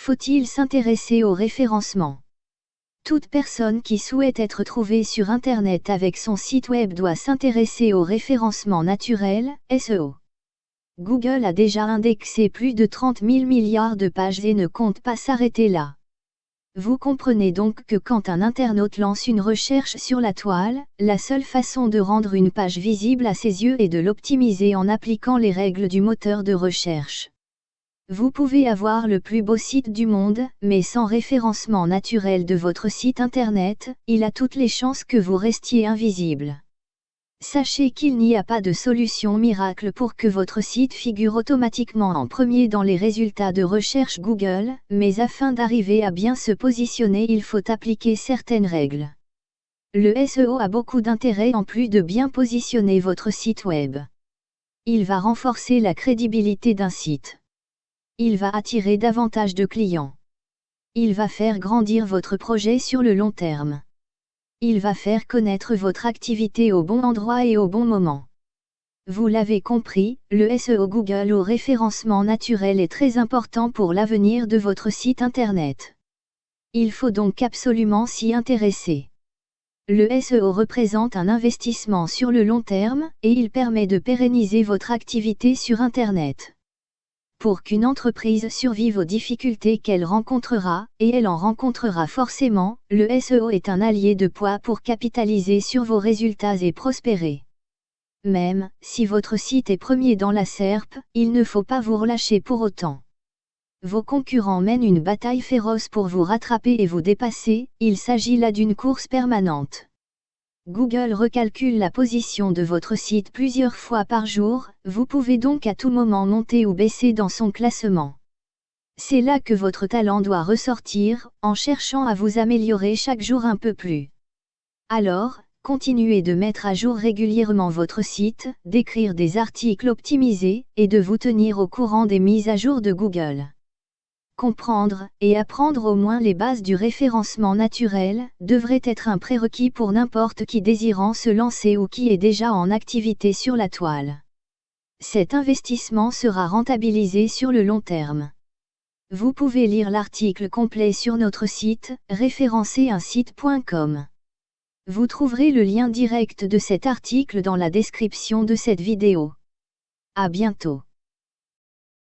Faut-il s'intéresser au référencement? Toute personne qui souhaite être trouvée sur Internet avec son site web doit s'intéresser au référencement naturel, SEO. Google a déjà indexé plus de 30 000 milliards de pages et ne compte pas s'arrêter là. Vous comprenez donc que quand un internaute lance une recherche sur la toile, la seule façon de rendre une page visible à ses yeux est de l'optimiser en appliquant les règles du moteur de recherche. Vous pouvez avoir le plus beau site du monde, mais sans référencement naturel de votre site internet, il a toutes les chances que vous restiez invisible. Sachez qu'il n'y a pas de solution miracle pour que votre site figure automatiquement en premier dans les résultats de recherche Google, mais afin d'arriver à bien se positionner, il faut appliquer certaines règles. Le SEO a beaucoup d'intérêt en plus de bien positionner votre site web. Il va renforcer la crédibilité d'un site. Il va attirer davantage de clients. Il va faire grandir votre projet sur le long terme. Il va faire connaître votre activité au bon endroit et au bon moment. Vous l'avez compris, le SEO Google au référencement naturel est très important pour l'avenir de votre site internet. Il faut donc absolument s'y intéresser. Le SEO représente un investissement sur le long terme, et il permet de pérenniser votre activité sur Internet. Pour qu'une entreprise survive aux difficultés qu'elle rencontrera, et elle en rencontrera forcément, le SEO est un allié de poids pour capitaliser sur vos résultats et prospérer. Même si votre site est premier dans la SERP, il ne faut pas vous relâcher pour autant. Vos concurrents mènent une bataille féroce pour vous rattraper et vous dépasser, il s'agit là d'une course permanente. Google recalcule la position de votre site plusieurs fois par jour, vous pouvez donc à tout moment monter ou baisser dans son classement. C'est là que votre talent doit ressortir, en cherchant à vous améliorer chaque jour un peu plus. Alors, continuez de mettre à jour régulièrement votre site, d'écrire des articles optimisés, et de vous tenir au courant des mises à jour de Google. Comprendre et apprendre au moins les bases du référencement naturel devrait être un prérequis pour n'importe qui désirant se lancer ou qui est déjà en activité sur la toile. Cet investissement sera rentabilisé sur le long terme. Vous pouvez lire l'article complet sur notre site, référenceunsite.com. Vous trouverez le lien direct de cet article dans la description de cette vidéo. À bientôt.